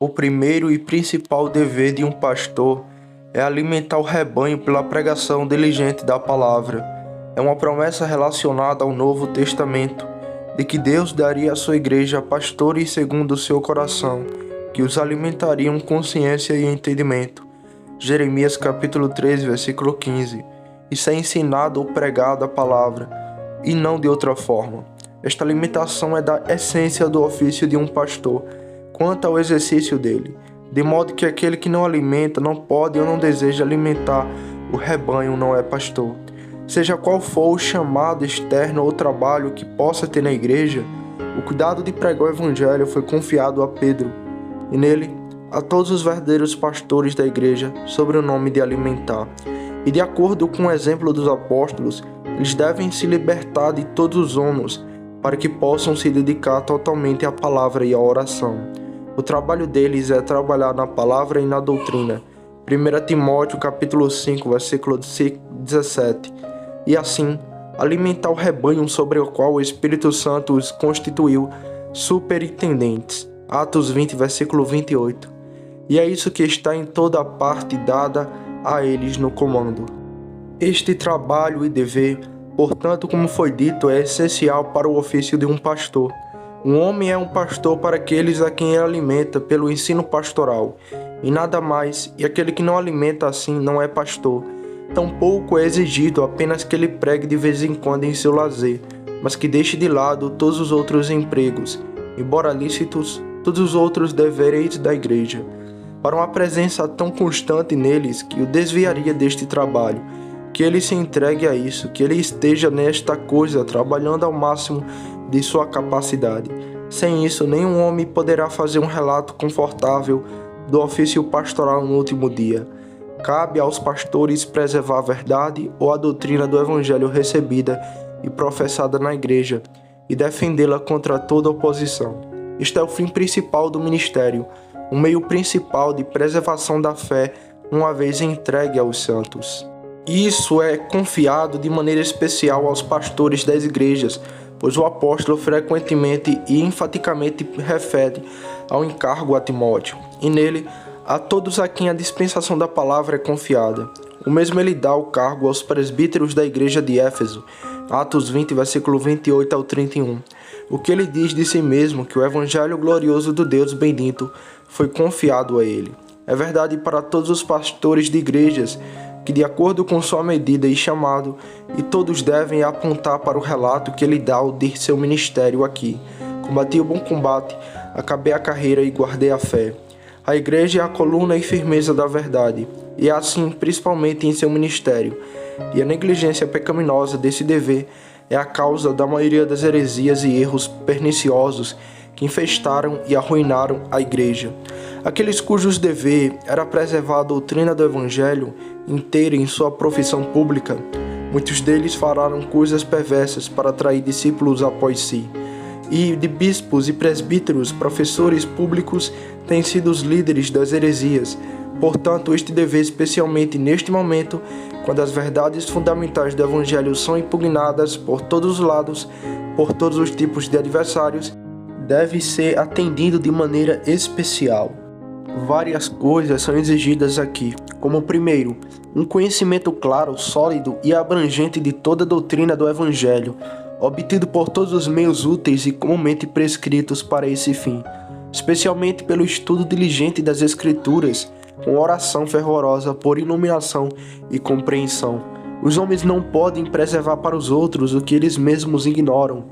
O primeiro e principal dever de um pastor é alimentar o rebanho pela pregação diligente da palavra. É uma promessa relacionada ao Novo Testamento, de que Deus daria à sua igreja pastores segundo o seu coração, que os alimentariam com ciência e entendimento. Jeremias capítulo 3, versículo 15. Isso é ensinado ou pregado a palavra, e não de outra forma. Esta alimentação é da essência do ofício de um pastor, quanto ao exercício dele, de modo que aquele que não alimenta, não pode ou não deseja alimentar o rebanho, não é pastor. Seja qual for o chamado externo ou trabalho que possa ter na igreja, o cuidado de pregar o evangelho foi confiado a Pedro, e nele a todos os verdadeiros pastores da igreja, sobre o nome de alimentar. E de acordo com o exemplo dos apóstolos, eles devem se libertar de todos os ônus, para que possam se dedicar totalmente à palavra e à oração. O trabalho deles é trabalhar na palavra e na doutrina. 1 Timóteo capítulo 5, versículo 17. E assim, alimentar o rebanho sobre o qual o Espírito Santo os constituiu superintendentes. Atos 20, versículo 28. E é isso que está em toda a parte dada a eles no comando. Este trabalho e dever, portanto, como foi dito, é essencial para o ofício de um pastor. Um homem é um pastor para aqueles a quem ele alimenta pelo ensino pastoral, e nada mais, e aquele que não alimenta assim não é pastor. Tampouco é exigido apenas que ele pregue de vez em quando em seu lazer, mas que deixe de lado todos os outros empregos, embora lícitos, todos os outros deveres da igreja, para uma presença tão constante neles que o desviaria deste trabalho, que ele se entregue a isso, que ele esteja nesta coisa trabalhando ao máximo de sua capacidade. Sem isso, nenhum homem poderá fazer um relato confortável do ofício pastoral no último dia. Cabe aos pastores preservar a verdade ou a doutrina do evangelho recebida e professada na igreja e defendê-la contra toda oposição. Este é o fim principal do ministério, um meio principal de preservação da fé, uma vez entregue aos santos. Isso é confiado de maneira especial aos pastores das igrejas, pois o apóstolo frequentemente e enfaticamente refere ao encargo a Timóteo, e nele a todos a quem a dispensação da palavra é confiada. O mesmo ele dá o cargo aos presbíteros da igreja de Éfeso, Atos 20, versículo 28 ao 31. O que ele diz de si mesmo, que o evangelho glorioso do Deus bendito foi confiado a ele. É verdade para todos os pastores de igrejas, que de acordo com sua medida e chamado, e todos devem apontar para o relato que ele dá de seu ministério aqui. Combati o bom combate, acabei a carreira e guardei a fé. A igreja é a coluna e firmeza da verdade, e é assim principalmente em seu ministério, e a negligência pecaminosa desse dever é a causa da maioria das heresias e erros perniciosos que infestaram e arruinaram a igreja. Aqueles cujos dever era preservar a doutrina do evangelho inteira em sua profissão pública, muitos deles falaram coisas perversas para atrair discípulos após si. E de bispos e presbíteros, professores públicos, têm sido os líderes das heresias. Portanto, este dever, especialmente neste momento, quando as verdades fundamentais do evangelho são impugnadas por todos os lados, por todos os tipos de adversários, deve ser atendido de maneira especial. Várias coisas são exigidas aqui, como primeiro, um conhecimento claro, sólido e abrangente de toda a doutrina do evangelho, obtido por todos os meios úteis e comumente prescritos para esse fim, especialmente pelo estudo diligente das Escrituras, com oração fervorosa por iluminação e compreensão. Os homens não podem preservar para os outros o que eles mesmos ignoram.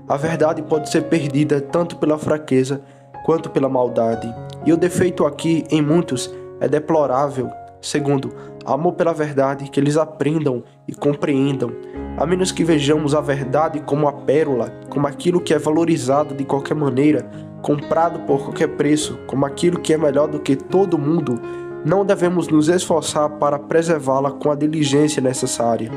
A verdade pode ser perdida tanto pela fraqueza quanto pela maldade. E o defeito aqui, em muitos, é deplorável. Segundo, amor pela verdade, que eles aprendam e compreendam, a menos que vejamos a verdade como a pérola, como aquilo que é valorizado de qualquer maneira, comprado por qualquer preço, como aquilo que é melhor do que todo mundo, não devemos nos esforçar para preservá-la com a diligência necessária.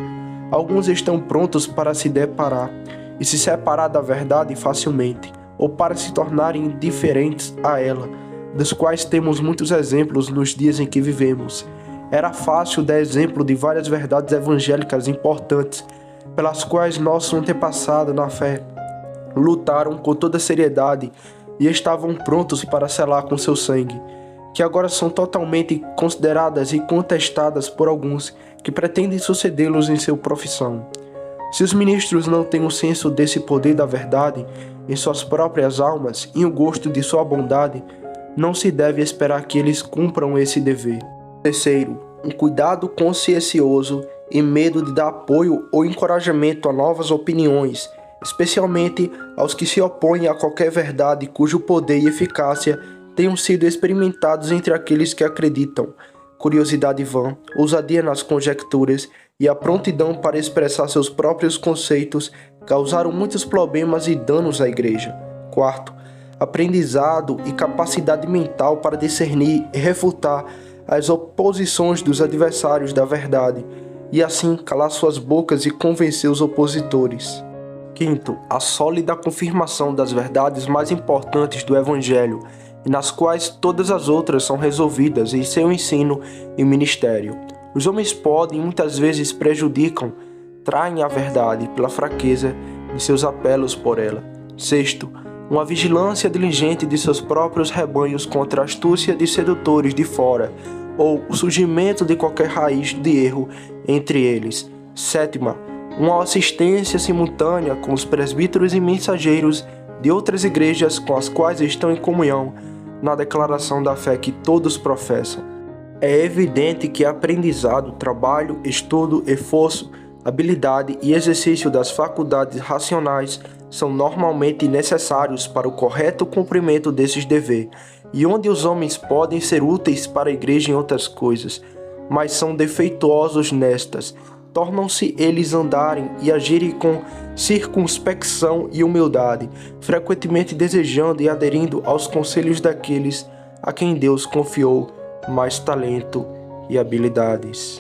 Alguns estão prontos para se deparar e se separar da verdade facilmente, ou para se tornarem indiferentes a ela, dos quais temos muitos exemplos nos dias em que vivemos. Era fácil dar exemplo de várias verdades evangélicas importantes, pelas quais nossos antepassados na fé lutaram com toda seriedade e estavam prontos para selar com seu sangue, que agora são totalmente consideradas e contestadas por alguns que pretendem sucedê-los em sua profissão. Se os ministros não têm o senso desse poder da verdade em suas próprias almas e o gosto de sua bondade, não se deve esperar que eles cumpram esse dever. Terceiro, um cuidado consciencioso e medo de dar apoio ou encorajamento a novas opiniões, especialmente aos que se opõem a qualquer verdade cujo poder e eficácia tenham sido experimentados entre aqueles que acreditam. Curiosidade vã, ousadia nas conjecturas e a prontidão para expressar seus próprios conceitos causaram muitos problemas e danos à igreja. Quarto, aprendizado e capacidade mental para discernir e refutar as oposições dos adversários da verdade, e assim calar suas bocas e convencer os opositores. Quinto, a sólida confirmação das verdades mais importantes do Evangelho, e nas quais todas as outras são resolvidas em seu ensino e ministério. Os homens podem, muitas vezes prejudicam, traem a verdade pela fraqueza de seus apelos por ela. Sexto, uma vigilância diligente de seus próprios rebanhos contra a astúcia de sedutores de fora, ou o surgimento de qualquer raiz de erro entre eles. Sétima, uma assistência simultânea com os presbíteros e mensageiros de outras igrejas com as quais estão em comunhão na declaração da fé que todos professam. É evidente que aprendizado, trabalho, estudo, esforço, habilidade e exercício das faculdades racionais são normalmente necessários para o correto cumprimento desses deveres, e onde os homens podem ser úteis para a igreja em outras coisas, mas são defeituosos nestas, tornam-se eles andarem e agirem com circunspecção e humildade, frequentemente desejando e aderindo aos conselhos daqueles a quem Deus confiou mais talento e habilidades.